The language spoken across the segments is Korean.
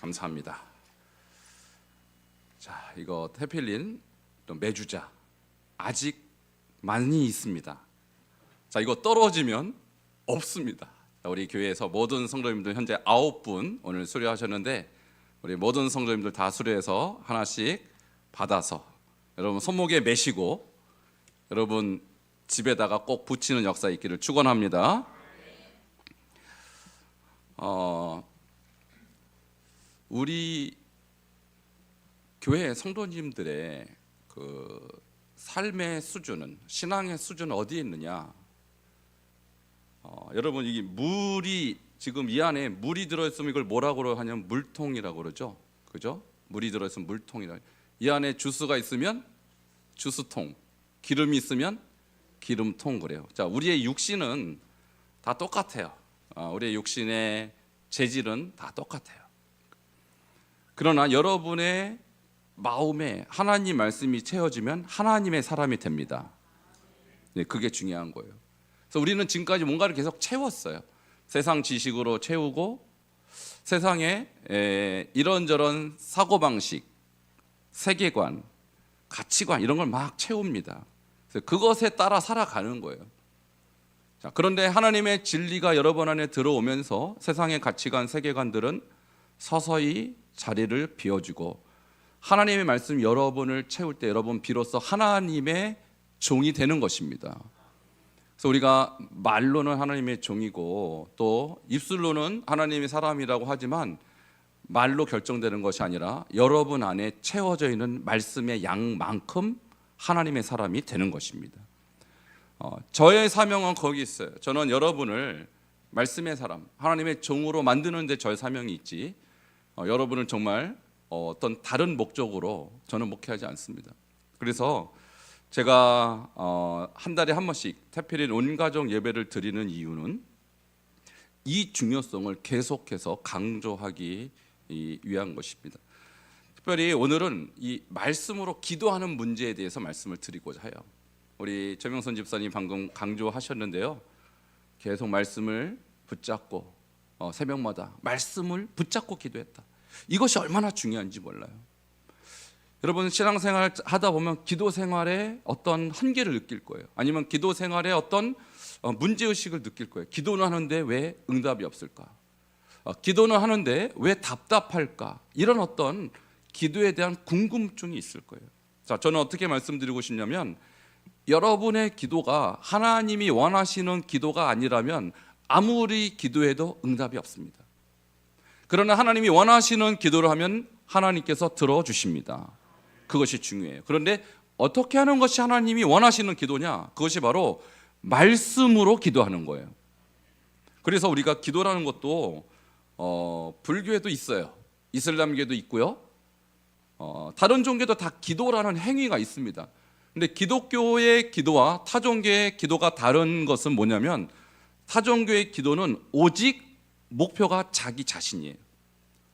감사합니다. 자, 이거 테필린 또 메주자 아직 많이 있습니다. 자, 이거 떨어지면 없습니다. 자, 우리 교회에서 모든 성도님들 현재 9분 오늘 수료하셨는데 우리 모든 성도님들 다 수료해서 하나씩 받아서 여러분 손목에 매시고 여러분 집에다가 꼭 붙이는 역사 있기를 축원합니다. 우리 교회 성도님들의 그 삶의 수준은, 신앙의 수준은 어디에 있느냐? 여러분, 이게 물이 지금 이 안에 물이 들어있으면 이걸 뭐라고 하냐면 물통이라고 그러죠, 그죠? 물이 들어있으면 물통이라. 이 안에 주스가 있으면 주스통, 기름이 있으면 기름통 그래요. 자, 우리의 육신은 다 똑같아요. 우리의 육신의 재질은 다 똑같아요. 그러나 여러분의 마음에 하나님 말씀이 채워지면 하나님의 사람이 됩니다. 네, 그게 중요한 거예요. 그래서 우리는 지금까지 뭔가를 계속 채웠어요. 세상 지식으로 채우고 세상에 이런저런 사고방식, 세계관, 가치관 이런 걸 막 채웁니다. 그래서 그것에 따라 살아가는 거예요. 자, 그런데 하나님의 진리가 여러분 안에 들어오면서 세상의 가치관, 세계관들은 서서히 자리를 비워주고 하나님의 말씀 여러분을 채울 때 여러분 비로소 하나님의 종이 되는 것입니다. 그래서 우리가 말로는 하나님의 종이고 또 입술로는 하나님의 사람이라고 하지만 말로 결정되는 것이 아니라 여러분 안에 채워져 있는 말씀의 양만큼 하나님의 사람이 되는 것입니다. 저의 사명은 거기 있어요. 저는 여러분을 말씀의 사람, 하나님의 종으로 만드는 데 저의 사명이 있지 여러분을 정말 어떤 다른 목적으로 저는 목회하지 않습니다. 그래서 제가 한 달에 한 번씩 태필인 온 가족 예배를 드리는 이유는 이 중요성을 계속해서 강조하기 위한 것입니다. 특별히 오늘은 이 말씀으로 기도하는 문제에 대해서 말씀을 드리고자 해요. 우리 최명선 집사님 방금 강조하셨는데요. 계속 말씀을 붙잡고 새벽마다 말씀을 붙잡고 기도했다. 이것이 얼마나 중요한지 몰라요. 여러분 신앙생활 하다 보면 기도 생활에 어떤 한계를 느낄 거예요. 아니면 기도 생활에 어떤 문제의식을 느낄 거예요. 기도는 하는데 왜 응답이 없을까? 기도는 하는데 왜 답답할까? 이런 어떤 기도에 대한 궁금증이 있을 거예요. 자, 저는 어떻게 말씀드리고 싶냐면 여러분의 기도가 하나님이 원하시는 기도가 아니라면 아무리 기도해도 응답이 없습니다. 그러나 하나님이 원하시는 기도를 하면 하나님께서 들어주십니다. 그것이 중요해요. 그런데 어떻게 하는 것이 하나님이 원하시는 기도냐? 그것이 바로 말씀으로 기도하는 거예요. 그래서 우리가 기도라는 것도 불교에도 있어요. 이슬람교에도 있고요. 다른 종교도 다 기도라는 행위가 있습니다. 근데 기독교의 기도와 타종교의 기도가 다른 것은 뭐냐면 타종교의 기도는 오직 목표가 자기 자신이에요.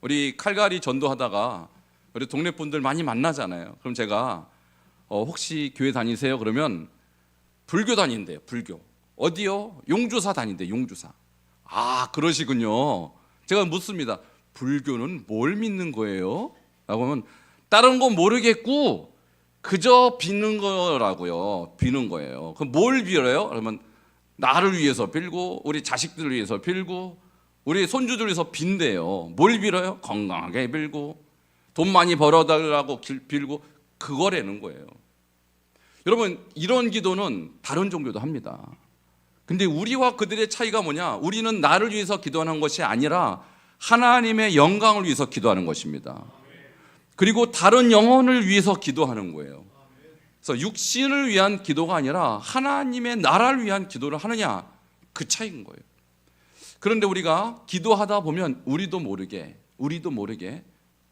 우리 칼갈이 전도하다가 우리 동네 분들 많이 만나잖아요. 그럼 제가 혹시 교회 다니세요? 그러면 불교 다닌대요. 불교. 어디요? 용주사 다닌대요. 용주사. 아, 그러시군요. 제가 묻습니다. 불교는 뭘 믿는 거예요? 라고 하면 다른 건 모르겠고 그저 비는 거라고요. 비는 거예요. 그럼 뭘 빌어요? 그러면 나를 위해서 빌고 우리 자식들을 위해서 빌고 우리 손주들 위해서 빈대요. 뭘 빌어요? 건강하게 빌고 돈 많이 벌어달라고 빌고 그거라는 거예요. 여러분 이런 기도는 다른 종교도 합니다. 근데 우리와 그들의 차이가 뭐냐? 우리는 나를 위해서 기도하는 것이 아니라 하나님의 영광을 위해서 기도하는 것입니다. 그리고 다른 영혼을 위해서 기도하는 거예요. 그래서 육신을 위한 기도가 아니라 하나님의 나라를 위한 기도를 하느냐, 그 차이인 거예요. 그런데 우리가 기도하다 보면 우리도 모르게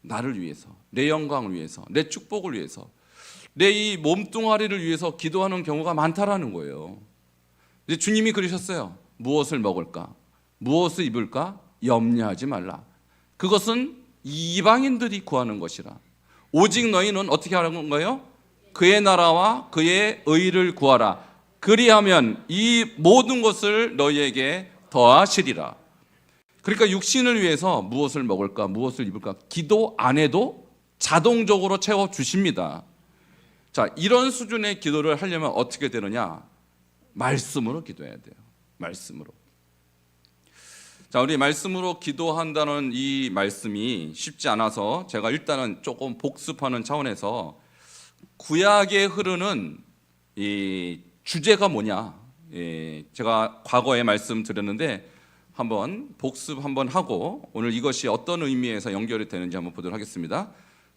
나를 위해서, 내 영광을 위해서, 내 축복을 위해서, 내 이 몸뚱아리를 위해서 기도하는 경우가 많다라는 거예요. 이제 주님이 그러셨어요. 무엇을 먹을까? 무엇을 입을까? 염려하지 말라. 그것은 이방인들이 구하는 것이라. 오직 너희는 어떻게 하는 거예요? 그의 나라와 그의 의를 구하라. 그리하면 이 모든 것을 너희에게 더하시리라. 그러니까 육신을 위해서 무엇을 먹을까, 무엇을 입을까 기도 안 해도 자동적으로 채워 주십니다. 자, 이런 수준의 기도를 하려면 어떻게 되느냐? 말씀으로 기도해야 돼요. 말씀으로. 자, 우리 말씀으로 기도한다는 이 말씀이 쉽지 않아서 제가 일단은 조금 복습하는 차원에서 구약에 흐르는 이 주제가 뭐냐? 제가 과거에 말씀드렸는데 한번 복습 한번 하고 오늘 이것이 어떤 의미에서 연결이 되는지 한번 보도록 하겠습니다.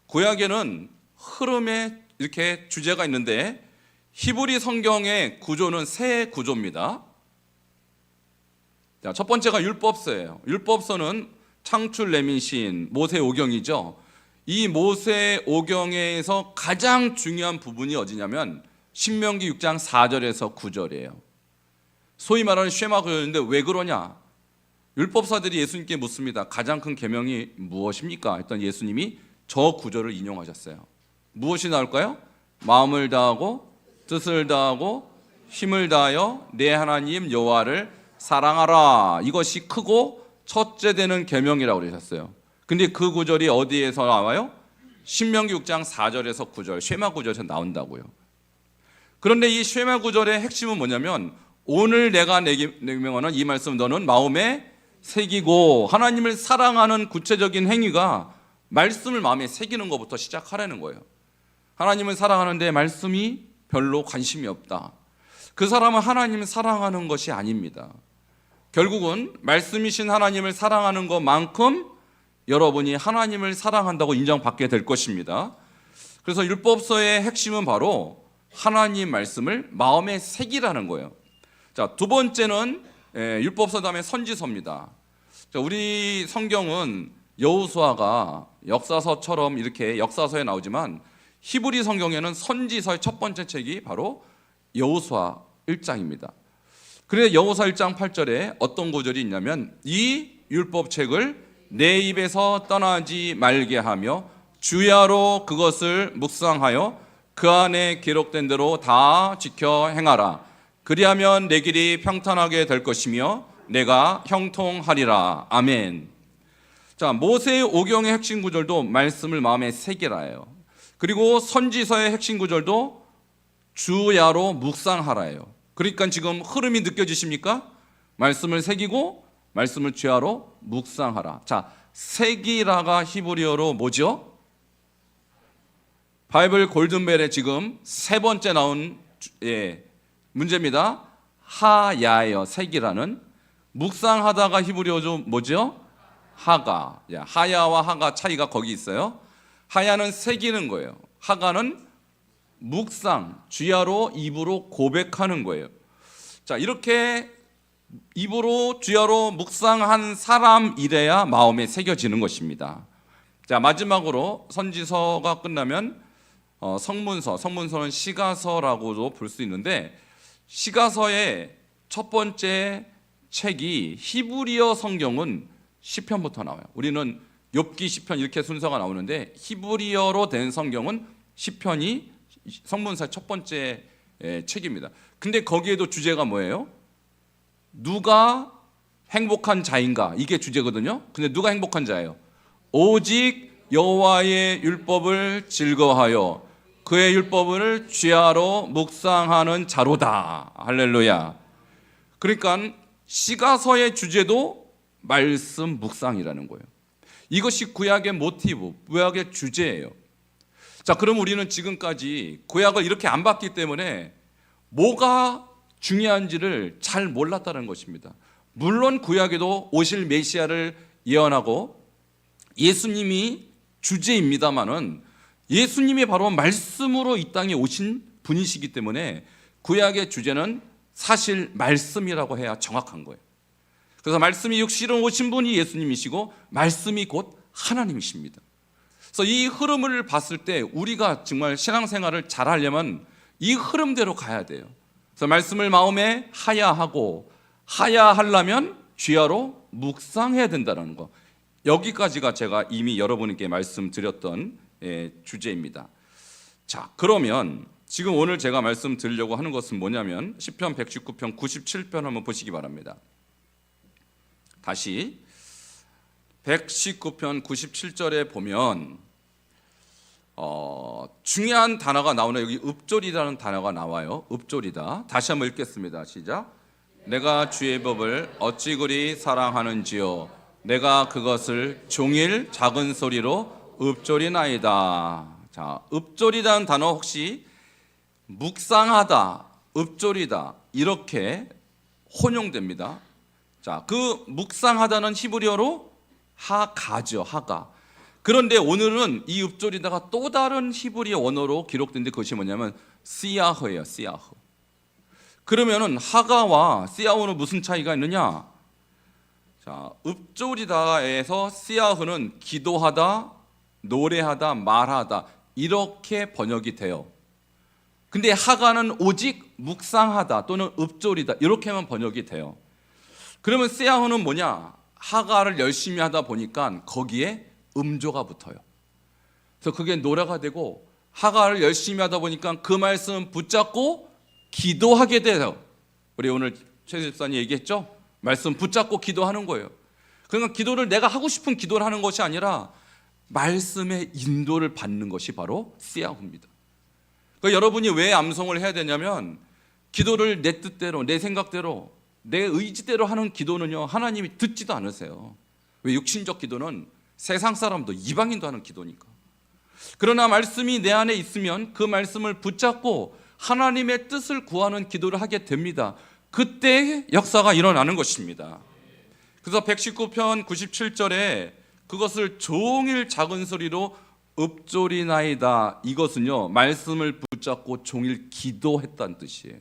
구약에는 흐름에 이렇게 주제가 있는데 히브리 성경의 구조는 세 구조입니다. 자, 첫 번째가 율법서예요. 율법서는 창출 레민신 모세오경이죠. 이 모세오경에서 가장 중요한 부분이 어디냐면 신명기 6장 4절에서 9절이에요. 소위 말하는 쉐마 구절인데 왜 그러냐? 율법사들이 예수님께 묻습니다. 가장 큰 계명이 무엇입니까? 했더니 예수님이 저 구절을 인용하셨어요. 무엇이 나올까요? 마음을 다하고 뜻을 다하고 힘을 다하여 내 하나님 여호와를 사랑하라. 이것이 크고 첫째 되는 계명이라고 그러셨어요. 근데 그 구절이 어디에서 나와요? 신명기 6장 4절에서 9절 쉐마 구절에서 나온다고요. 그런데 이 쉐마 구절의 핵심은 뭐냐면 오늘 내가 내게 명하는 이 말씀 너는 마음에 새기고 하나님을 사랑하는 구체적인 행위가 말씀을 마음에 새기는 것부터 시작하라는 거예요. 하나님을 사랑하는데 말씀이 별로 관심이 없다. 그 사람은 하나님을 사랑하는 것이 아닙니다. 결국은 말씀이신 하나님을 사랑하는 것만큼 여러분이 하나님을 사랑한다고 인정받게 될 것입니다. 그래서 율법서의 핵심은 바로 하나님 말씀을 마음에 새기라는 거예요. 자, 두 번째는 율법서 다음에 선지서입니다. 자, 우리 성경은 여호수아가 역사서처럼 이렇게 역사서에 나오지만 히브리 성경에는 선지서의 첫 번째 책이 바로 여호수아 1장입니다. 그래서 여호수아 1장 8절에 어떤 구절이 있냐면 이 율법책을 내 입에서 떠나지 말게 하며 주야로 그것을 묵상하여 그 안에 기록된 대로 다 지켜 행하라. 그리하면 내 길이 평탄하게 될 것이며 내가 형통하리라. 아멘. 자, 모세의 오경의 핵심 구절도 말씀을 마음에 새기라예요. 그리고 선지서의 핵심 구절도 주야로 묵상하라예요. 그러니까 지금 흐름이 느껴지십니까? 말씀을 새기고 말씀을 주야로 묵상하라. 자, 새기라가 히브리어로 뭐죠? 바이블 골든벨에 지금 세 번째 나온 문제입니다. 하야예요. 새기라는. 묵상하다가 히브리어로 뭐죠? 하가. 하야와 하가 차이가 거기 있어요. 하야는 새기는 거예요. 하가는 묵상, 주야로 입으로 고백하는 거예요. 자, 이렇게 입으로 주야로 묵상한 사람이래야 마음에 새겨지는 것입니다. 자, 마지막으로 선지서가 끝나면 성문서는 시가서라고도 볼 수 있는데 시가서의 첫 번째 책이 히브리어 성경은 시편부터 나와요. 우리는 욥기 시편 이렇게 순서가 나오는데 히브리어로 된 성경은 시편이 성문서의 첫 번째 책입니다. 근데 거기에도 주제가 뭐예요? 누가 행복한 자인가? 이게 주제거든요. 근데 누가 행복한 자예요? 오직 여호와의 율법을 즐거워하여 그의 율법을 주야로 묵상하는 자로다. 할렐루야. 그러니까 시가서의 주제도 말씀 묵상이라는 거예요. 이것이 구약의 모티브, 구약의 주제예요. 자, 그럼 우리는 지금까지 구약을 이렇게 안 봤기 때문에 뭐가 중요한지를 잘 몰랐다는 것입니다. 물론 구약에도 오실 메시아를 예언하고 예수님이 주제입니다마는 예수님이 바로 말씀으로 이 땅에 오신 분이시기 때문에 구약의 주제는 사실 말씀이라고 해야 정확한 거예요. 그래서 말씀이 육신으로 오신 분이 예수님이시고 말씀이 곧 하나님이십니다. 그래서 이 흐름을 봤을 때 우리가 정말 신앙생활을 잘 하려면 이 흐름대로 가야 돼요. 그래서 말씀을 마음에 하야하고 하야하려면 주야로 묵상해야 된다는 거. 여기까지가 제가 이미 여러분께 말씀드렸던 주제입니다. 자, 그러면 지금 오늘 제가 말씀드리려고 하는 것은 뭐냐면 시편 119편 97편 한번 보시기 바랍니다. 다시 119편 97절에 보면 중요한 단어가 나오네요. 여기 읍조리라는 단어가 나와요. 읍조리다. 다시 한번 읽겠습니다. 시작. 내가 주의 법을 어찌 그리 사랑하는지요. 내가 그것을 종일 작은 소리로 읍조리나이다. 자, 읍조리라는 단어 혹시 묵상하다, 읍조리다 이렇게 혼용됩니다. 자, 그 묵상하다는 히브리어로 하가죠. 하가. 그런데 오늘은 이 읍조리다가 또 다른 히브리 언어로 기록된데 그것이 뭐냐면 시야흐예요. 시야흐. 그러면은 하가와 시야흐는 무슨 차이가 있느냐? 자, 읍조리다에서 시야흐는 기도하다, 노래하다, 말하다 이렇게 번역이 돼요. 근데 하가는 오직 묵상하다 또는 읍조리다 이렇게만 번역이 돼요. 그러면 시야흐는 뭐냐? 하가를 열심히 하다 보니까 거기에 음조가 붙어요. 그래서 그게 노래가 되고 하가를 열심히 하다 보니까 그 말씀 붙잡고 기도하게 돼요. 우리 오늘 최 집사님 얘기했죠? 말씀 붙잡고 기도하는 거예요. 그러니까 기도를 내가 하고 싶은 기도를 하는 것이 아니라 말씀의 인도를 받는 것이 바로 시야흐입니다. 그러니까 여러분이 왜 암송을 해야 되냐면 기도를 내 뜻대로 내 생각대로 내 의지대로 하는 기도는요 하나님이 듣지도 않으세요. 왜? 육신적 기도는 세상 사람도 이방인도 하는 기도니까. 그러나 말씀이 내 안에 있으면 그 말씀을 붙잡고 하나님의 뜻을 구하는 기도를 하게 됩니다. 그때 역사가 일어나는 것입니다. 그래서 119편 97절에 그것을 종일 작은 소리로 읍조리나이다. 이것은요 말씀을 붙잡고 종일 기도했다는 뜻이에요.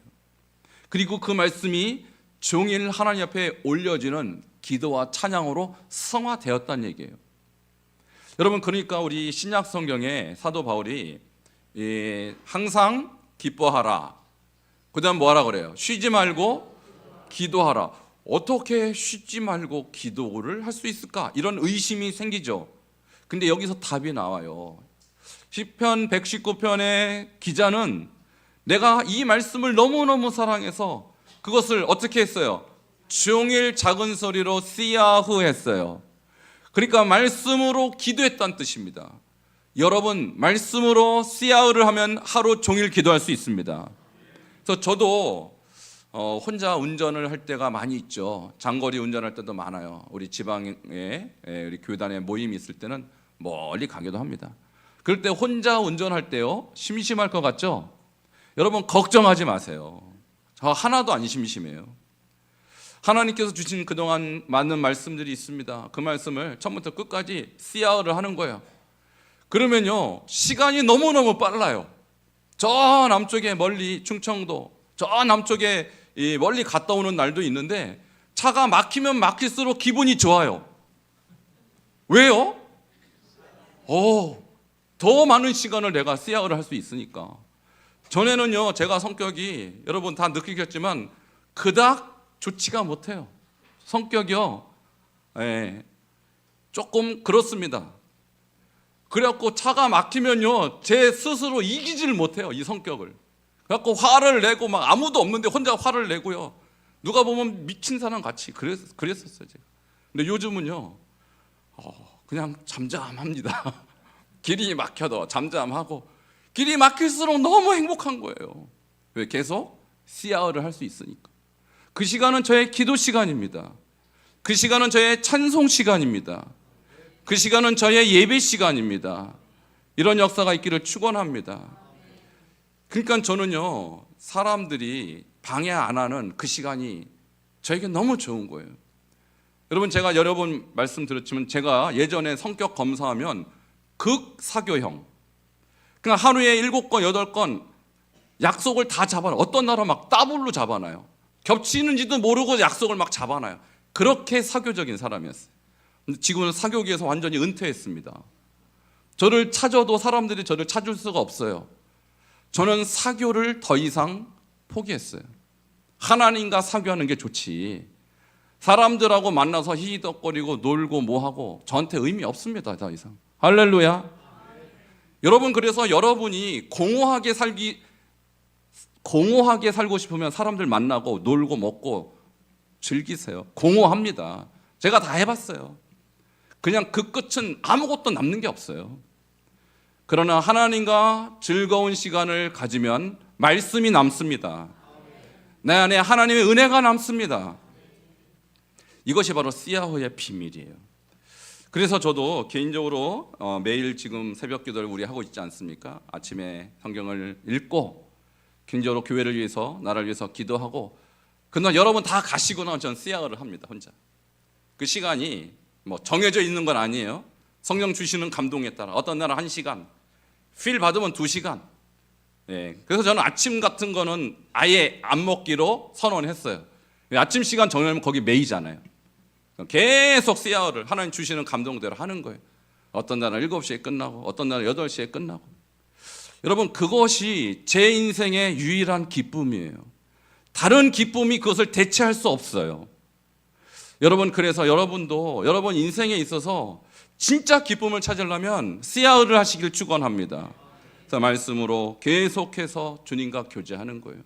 그리고 그 말씀이 종일 하나님 앞에 올려지는 기도와 찬양으로 성화되었다는 얘기예요. 여러분, 그러니까 우리 신약 성경에 사도 바울이 항상 기뻐하라, 그 다음 뭐하라 그래요? 쉬지 말고 기도하라. 어떻게 쉬지 말고 기도를 할 수 있을까? 이런 의심이 생기죠. 근데 여기서 답이 나와요. 시편 119편의 기자는 내가 이 말씀을 너무너무 사랑해서 그것을 어떻게 했어요? 종일 작은 소리로 시야흐 했어요. 그러니까 말씀으로 기도했다는 뜻입니다. 여러분, 말씀으로 시야흐를 하면 하루 종일 기도할 수 있습니다. 그래서 저도 혼자 운전을 할 때가 많이 있죠. 장거리 운전할 때도 많아요. 우리 지방에 우리 교단에 모임이 있을 때는 멀리 가기도 합니다. 그럴 때 혼자 운전할 때요 심심할 것 같죠? 여러분 걱정하지 마세요. 저 하나도 안 심심해요. 하나님께서 주신 그동안 많은 말씀들이 있습니다. 그 말씀을 처음부터 끝까지 시야흐를 하는 거예요. 그러면요 시간이 너무너무 빨라요. 저 남쪽에 멀리 충청도, 저 남쪽에 멀리 갔다 오는 날도 있는데 차가 막히면 막힐수록 기분이 좋아요. 왜요? 더 많은 시간을 내가 시야흐를 할 수 있으니까. 전에는요 제가 성격이 여러분 다 느끼겠지만 그닥 좋지가 못해요. 성격이요 조금 그렇습니다. 그래갖고 차가 막히면요 제 스스로 이기지를 못해요. 이 성격을. 그래갖고 화를 내고 막 아무도 없는데 혼자 화를 내고요. 누가 보면 미친 사람 같이 그랬었어요 제가. 근데 요즘은요 그냥 잠잠합니다. 길이 막혀도 잠잠하고 길이 막힐수록 너무 행복한 거예요. 왜? 계속 시야흐를 할 수 있으니까. 그 시간은 저의 기도 시간입니다. 그 시간은 저의 찬송 시간입니다. 그 시간은 저의 예배 시간입니다. 이런 역사가 있기를 축원합니다. 그러니까 저는요 사람들이 방해 안 하는 그 시간이 저에게 너무 좋은 거예요. 여러분 제가 여러 번 말씀드렸지만 제가 예전에 성격 검사하면 극사교형, 그냥 하루에 7건 8건 약속을 다 잡아놔요. 어떤 날은 막 더블로 잡아놔요. 겹치는지도 모르고 약속을 막 잡아놔요. 그렇게 사교적인 사람이었어요. 근데 지금은 사교계에서 완전히 은퇴했습니다. 저를 찾아도 사람들이 저를 찾을 수가 없어요. 저는 사교를 더 이상 포기했어요. 하나님과 사교하는 게 좋지, 사람들하고 만나서 히히덕거리고 놀고 뭐하고 저한테 의미 없습니다. 더 이상. 할렐루야. 여러분, 그래서 여러분이 공허하게 살고 싶으면 사람들 만나고 놀고 먹고 즐기세요. 공허합니다. 제가 다 해봤어요. 그냥 그 끝은 아무것도 남는 게 없어요. 그러나 하나님과 즐거운 시간을 가지면 말씀이 남습니다. 내 안에 하나님의 은혜가 남습니다. 이것이 바로 씨야호의 비밀이에요. 그래서 저도 개인적으로 매일 지금 새벽 기도를 우리 하고 있지 않습니까? 아침에 성경을 읽고 개인적으로 교회를 위해서, 나라를 위해서 기도하고, 그러나 여러분 다 가시고 나면 전 씨야호를 합니다, 혼자. 그 시간이 뭐 정해져 있는 건 아니에요. 성령 주시는 감동에 따라 어떤 날은 1시간, 필 받으면 2시간. 그래서 저는 아침 같은 거는 아예 안 먹기로 선언했어요. 아침 시간 정해면 거기 메이잖아요. 계속 씨야호를 하나님 주시는 감동대로 하는 거예요. 어떤 날은 7시에 끝나고 어떤 날은 8시에 끝나고. 여러분, 그것이 제 인생의 유일한 기쁨이에요. 다른 기쁨이 그것을 대체할 수 없어요. 여러분, 그래서 여러분도 여러분 인생에 있어서 진짜 기쁨을 찾으려면 씨야호를 하시길 축원합니다. 그래서 말씀으로 계속해서 주님과 교제하는 거예요.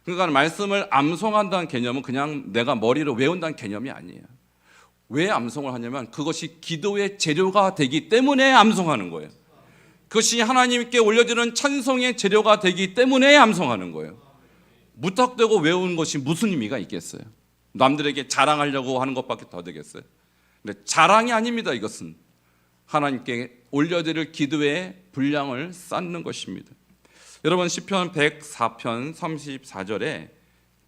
그러니까 말씀을 암송한다는 개념은 그냥 내가 머리로 외운다는 개념이 아니에요. 왜 암송을 하냐면 그것이 기도의 재료가 되기 때문에 암송하는 거예요. 그것이 하나님께 올려드리는 찬송의 재료가 되기 때문에 암송하는 거예요. 무턱대고 외우는 것이 무슨 의미가 있겠어요? 남들에게 자랑하려고 하는 것밖에 더 되겠어요? 근데 자랑이 아닙니다. 이것은 하나님께 올려드릴 기도의 분량을 쌓는 것입니다. 여러분, 시편 104편 34절에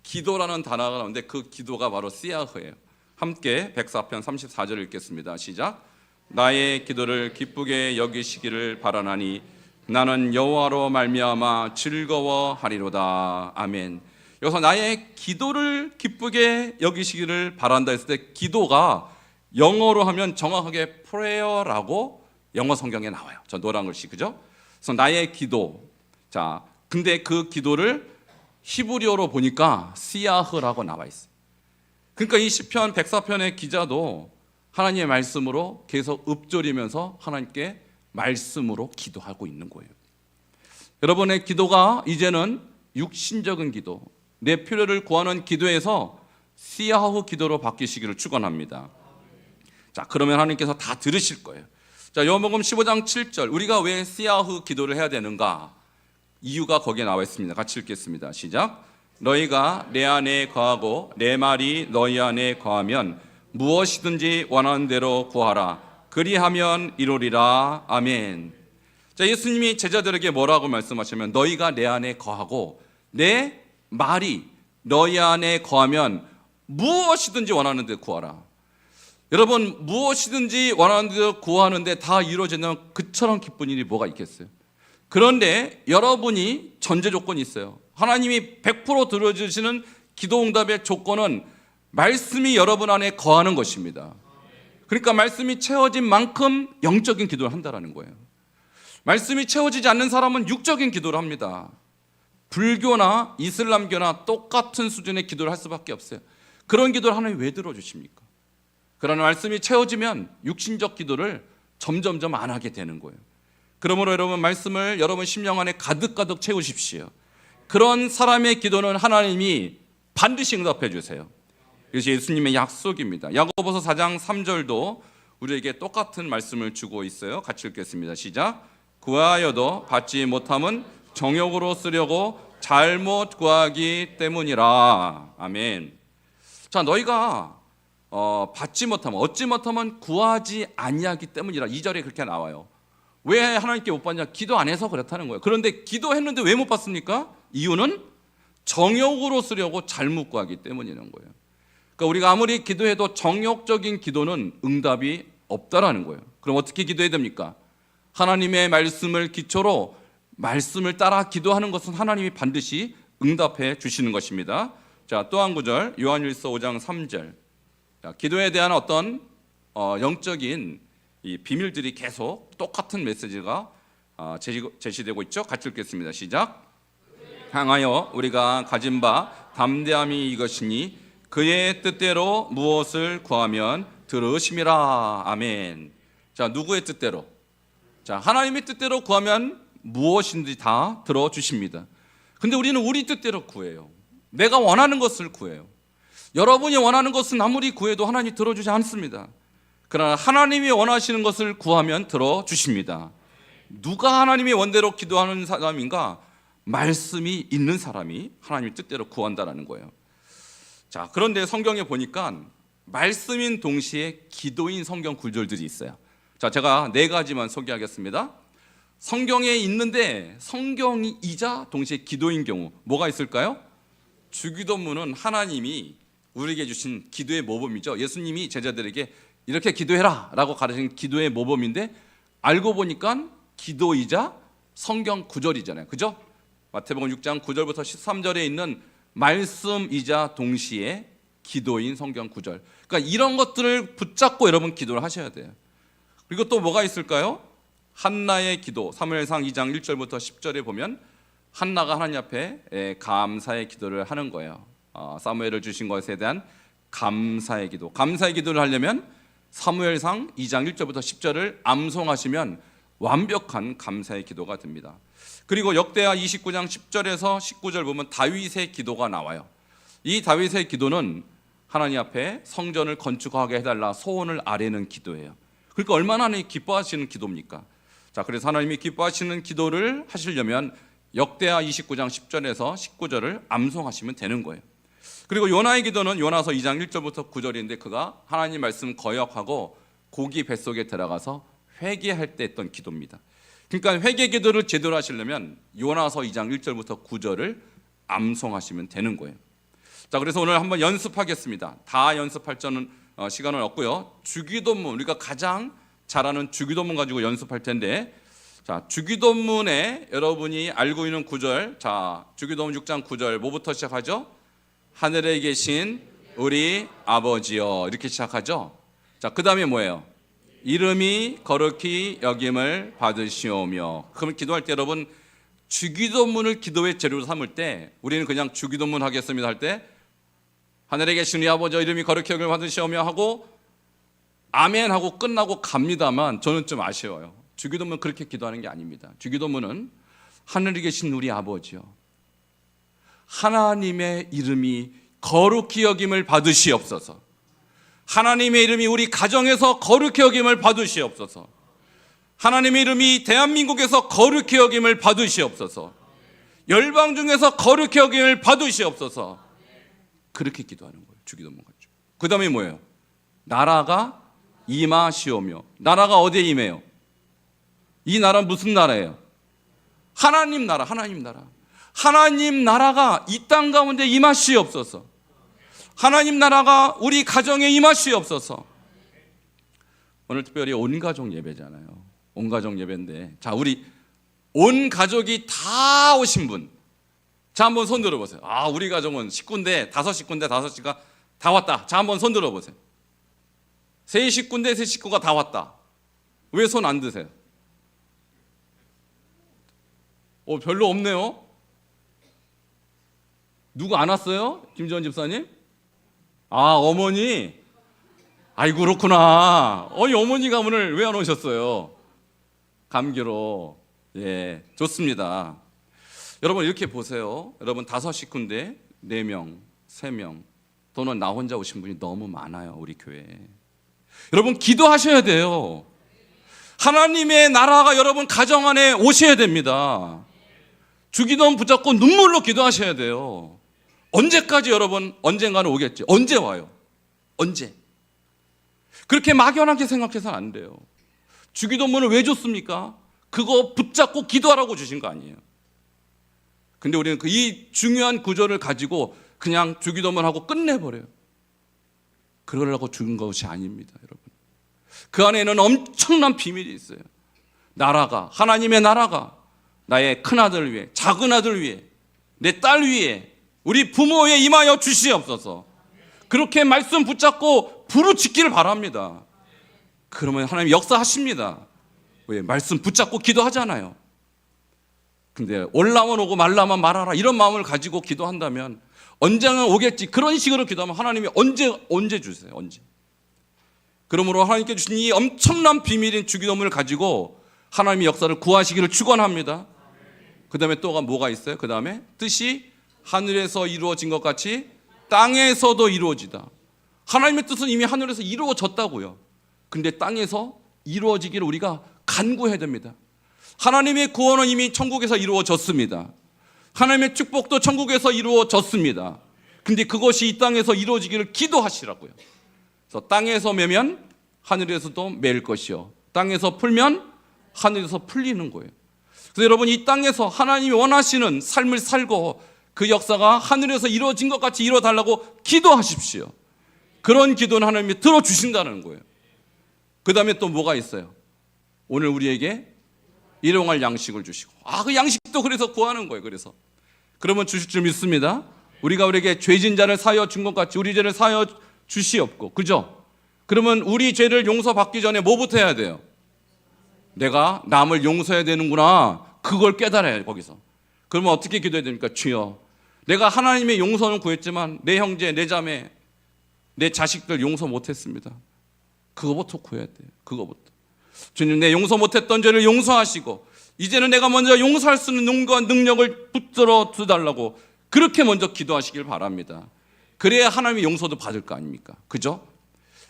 기도라는 단어가 나오는데 그 기도가 바로 씨야호예요. 함께 104편 34절 읽겠습니다. 시작. 나의 기도를 기쁘게 여기시기를 바라나니 나는 여호와로 말미암아 즐거워하리로다. 아멘. 여기서 나의 기도를 기쁘게 여기시기를 바란다 했을 때 기도가 영어로 하면 정확하게 prayer라고 영어 성경에 나와요. 저 노란 글씨, 그죠? 그래서 나의 기도. 자, 근데 그 기도를 히브리어로 보니까 씨야호라고 나와 있어요. 그러니까 이 시편 104편의 기자도 하나님의 말씀으로 계속 읊조리면서 하나님께 말씀으로 기도하고 있는 거예요. 여러분의 기도가 이제는 육신적인 기도, 내 필요를 구하는 기도에서 씨야호 기도로 바뀌시기를 축원합니다. 자, 그러면 하나님께서 다 들으실 거예요. 자, 요한복음 15장 7절, 우리가 왜 씨야호 기도를 해야 되는가? 이유가 거기에 나와 있습니다. 같이 읽겠습니다. 시작. 너희가 내 안에 거하고 내 말이 너희 안에 거하면 무엇이든지 원하는 대로 구하라. 그리하면 이루리라. 아멘. 자, 예수님이 제자들에게 뭐라고 말씀하시면 너희가 내 안에 거하고 내 말이 너희 안에 거하면 무엇이든지 원하는 대로 구하라. 여러분, 무엇이든지 원하는 대로 구하는데 다 이루어지면 그처럼 기쁜 일이 뭐가 있겠어요? 그런데 여러분이 전제 조건이 있어요. 하나님이 100% 들어주시는 기도 응답의 조건은 말씀이 여러분 안에 거하는 것입니다. 그러니까 말씀이 채워진 만큼 영적인 기도를 한다는 거예요. 말씀이 채워지지 않는 사람은 육적인 기도를 합니다. 불교나 이슬람교나 똑같은 수준의 기도를 할 수밖에 없어요. 그런 기도를 하나님이 왜 들어주십니까? 그러나 말씀이 채워지면 육신적 기도를 점점점 안 하게 되는 거예요. 그러므로 여러분, 말씀을 여러분 심령 안에 가득가득 채우십시오. 그런 사람의 기도는 하나님이 반드시 응답해 주세요. 이것이 예수님의 약속입니다. 야고보서 4장 3절도 우리에게 똑같은 말씀을 주고 있어요. 같이 읽겠습니다. 시작. 구하여도 받지 못함은 정욕으로 쓰려고 잘못 구하기 때문이라. 아멘. 자, 너희가 받지 못하면, 얻지 못하면 구하지 아니하기 때문이라. 2절에 그렇게 나와요. 왜 하나님께 못 받냐? 기도 안 해서 그렇다는 거예요. 그런데 기도했는데 왜 못 받습니까? 이유는 정욕으로 쓰려고 잘못 구하기 때문이라는 거예요. 그러니까 우리가 아무리 기도해도 정욕적인 기도는 응답이 없다라는 거예요. 그럼 어떻게 기도해야 됩니까? 하나님의 말씀을 기초로 말씀을 따라 기도하는 것은 하나님이 반드시 응답해 주시는 것입니다. 자, 또 한 구절, 요한일서 5장 3절. 자, 기도에 대한 어떤 영적인 이 비밀들이 계속 똑같은 메시지가 제시되고 있죠. 같이 읽겠습니다. 시작. 향하여 우리가 가진 바 담대함이 이것이니 그의 뜻대로 무엇을 구하면 들으심이라. 아멘. 자, 누구의 뜻대로? 자, 하나님의 뜻대로 구하면 무엇인지 다 들어주십니다. 근데 우리는 우리 뜻대로 구해요. 내가 원하는 것을 구해요. 여러분이 원하는 것은 아무리 구해도 하나님이 들어주지 않습니다. 그러나 하나님이 원하시는 것을 구하면 들어주십니다. 누가 하나님의 원대로 기도하는 사람인가? 말씀이 있는 사람이 하나님의 뜻대로 구한다라는 거예요. 자, 그런데 성경에 보니까 말씀인 동시에 기도인 성경 구절들이 있어요. 자, 제가 4가지만 소개하겠습니다. 성경에 있는데 성경이자 동시에 기도인 경우 뭐가 있을까요? 주기도문은 하나님이 우리에게 주신 기도의 모범이죠. 예수님이 제자들에게 이렇게 기도해라 라고 가르친 기도의 모범인데 알고 보니까 기도이자 성경 구절이잖아요. 그죠? 마태복음 6장 9절부터 13절에 있는 말씀이자 동시에 기도인 성경 구절. 그러니까 이런 것들을 붙잡고 여러분 기도를 하셔야 돼요. 그리고 또 뭐가 있을까요? 한나의 기도, 사무엘상 2장 1절부터 10절에 보면 한나가 하나님 앞에 감사의 기도를 하는 거예요. 사무엘을 주신 것에 대한 감사의 기도. 감사의 기도를 하려면 사무엘상 2장 1절부터 10절을 암송하시면 완벽한 감사의 기도가 됩니다. 그리고 역대하 29장 10절에서 19절 보면 다윗의 기도가 나와요. 이 다윗의 기도는 하나님 앞에 성전을 건축하게 해달라 소원을 아뢰는 기도예요. 그러니까 얼마나 하나님이 기뻐하시는 기도입니까? 자, 그래서 하나님이 기뻐하시는 기도를 하시려면 역대하 29장 10절에서 19절을 암송하시면 되는 거예요. 그리고 요나의 기도는 요나서 2장 1절부터 9절인데 그가 하나님 말씀 거역하고 고기 뱃속에 들어가서 회개할 때 했던 기도입니다. 그러니까 회개 기도를 제대로 하시려면 요나서 2장 1절부터 9절을 암송하시면 되는 거예요. 자, 그래서 오늘 한번 연습하겠습니다. 다 연습할 저는 시간은 없고요. 주기도문, 우리가 가장 잘하는 주기도문 가지고 연습할 텐데, 자, 주기도문에 여러분이 알고 있는 구절, 자, 주기도문 6장 9절 뭐부터 시작하죠? 하늘에 계신 우리 아버지여, 이렇게 시작하죠. 자, 그 다음에 뭐예요? 이름이 거룩히 여김을 받으시오며. 그러면 기도할 때 여러분 주기도문을 기도의 재료로 삼을 때 우리는 그냥 주기도문 하겠습니다 할 때 하늘에 계신 우리 아버지 이름이 거룩히 여김을 받으시오며 하고 아멘 하고 끝나고 갑니다만 저는 좀 아쉬워요. 주기도문 그렇게 기도하는 게 아닙니다. 주기도문은 하늘에 계신 우리 아버지요, 하나님의 이름이 거룩히 여김을 받으시옵소서. 하나님의 이름이 우리 가정에서 거룩히 여김을 받으시옵소서. 하나님의 이름이 대한민국에서 거룩히 여김을 받으시옵소서. 열방 중에서 거룩히 여김을 받으시옵소서. 그렇게 기도하는 거예요. 주기도문 가지고. 그 다음에 뭐예요? 나라가 임하시오며. 나라가 어디에 임해요? 이 나라는 무슨 나라예요? 하나님 나라, 하나님 나라. 하나님 나라가 이 땅 가운데 임하시옵소서. 하나님 나라가 우리 가정에 임하시옵소서. 오늘 특별히 온 가족 예배잖아요. 온 가족 예배인데, 자, 우리 온 가족이 다 오신 분, 자, 한번 손 들어보세요. 아, 우리 가족은 식구인데 5식구인데 5식구가 다 왔다. 자, 한번 손 들어보세요. 3식구인데 3식구가 다 왔다. 왜 손 안 드세요? 별로 없네요. 누구 안 왔어요? 김지원 집사님? 아, 어머니? 아이고, 그렇구나. 어머니가 오늘 왜 안 오셨어요? 감기로. 예, 좋습니다. 여러분 이렇게 보세요. 여러분 5식구인데 4명, 3명 또는 나 혼자 오신 분이 너무 많아요, 우리 교회에. 여러분 기도하셔야 돼요. 하나님의 나라가 여러분 가정 안에 오셔야 됩니다. 주기도문 붙잡고 눈물로 기도하셔야 돼요. 언제까지 여러분? 언젠가는 오겠지. 언제 와요? 언제? 그렇게 막연하게 생각해서는 안 돼요. 주기도문을 왜 줬습니까? 그거 붙잡고 기도하라고 주신 거 아니에요. 근데 우리는 이 중요한 구절을 가지고 그냥 주기도문하고 끝내버려요. 그러려고 준 것이 아닙니다, 여러분. 그 안에는 엄청난 비밀이 있어요. 나라가, 하나님의 나라가 나의 큰아들 위해, 작은아들 위해, 내 딸 위해, 우리 부모에 임하여 주시옵소서. 그렇게 말씀 붙잡고 부르짖기를 바랍니다. 그러면 하나님 역사하십니다. 왜? 말씀 붙잡고 기도하잖아요. 근데 올라만 오고 말라만 말하라 이런 마음을 가지고 기도한다면 언젠가 오겠지, 그런 식으로 기도하면 하나님이 언제 주세요? 언제? 그러므로 하나님께 주신 이 엄청난 비밀인 주기도문을 가지고 하나님의 역사를 구하시기를 축원합니다. 그 다음에 또가 뭐가 있어요? 그 다음에 뜻이 하늘에서 이루어진 것 같이 땅에서도 이루어지다. 하나님의 뜻은 이미 하늘에서 이루어졌다고요. 근데 땅에서 이루어지기를 우리가 간구해야 됩니다. 하나님의 구원은 이미 천국에서 이루어졌습니다. 하나님의 축복도 천국에서 이루어졌습니다. 근데 그것이 이 땅에서 이루어지기를 기도하시라고요. 그래서 땅에서 매면 하늘에서도 매일 것이요, 땅에서 풀면 하늘에서 풀리는 거예요. 그래서 여러분, 이 땅에서 하나님이 원하시는 삶을 살고 그 역사가 하늘에서 이루어진 것 같이 이루어달라고 기도하십시오. 그런 기도는 하나님이 들어주신다는 거예요. 그 다음에 또 뭐가 있어요? 오늘 우리에게 일용할 양식을 주시고, 그 양식도 그래서 구하는 거예요. 그래서 그러면 주실 줄 믿습니다. 우리가 우리에게 죄진 자를 사하여 준 것 같이 우리 죄를 사하여 주시옵고, 그죠? 그러면 우리 죄를 용서받기 전에 뭐부터 해야 돼요? 내가 남을 용서해야 되는구나, 그걸 깨달아야 거기서. 그러면 어떻게 기도해야 됩니까? 주여, 내가 하나님의 용서는 구했지만 내 형제, 내 자매, 내 자식들 용서 못했습니다. 그거부터 구해야 돼요. 그거부터. 주님, 내 용서 못했던 죄를 용서하시고 이제는 내가 먼저 용서할 수 있는 눈과 능력을 붙들어 주달라고 그렇게 먼저 기도하시길 바랍니다. 그래야 하나님의 용서도 받을 거 아닙니까? 그죠?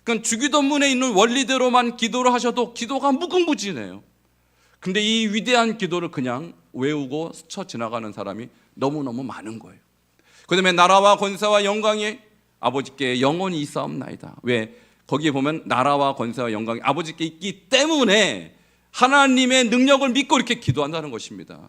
그러니까 주기도문에 있는 원리대로만 기도를 하셔도 기도가 무궁무진해요. 근데 이 위대한 기도를 그냥 외우고 스쳐 지나가는 사람이 너무너무 많은 거예요. 그 다음에 나라와 권세와 영광이 아버지께 영원히 있사옵나이다. 왜? 거기에 보면 나라와 권세와 영광이 아버지께 있기 때문에 하나님의 능력을 믿고 이렇게 기도한다는 것입니다.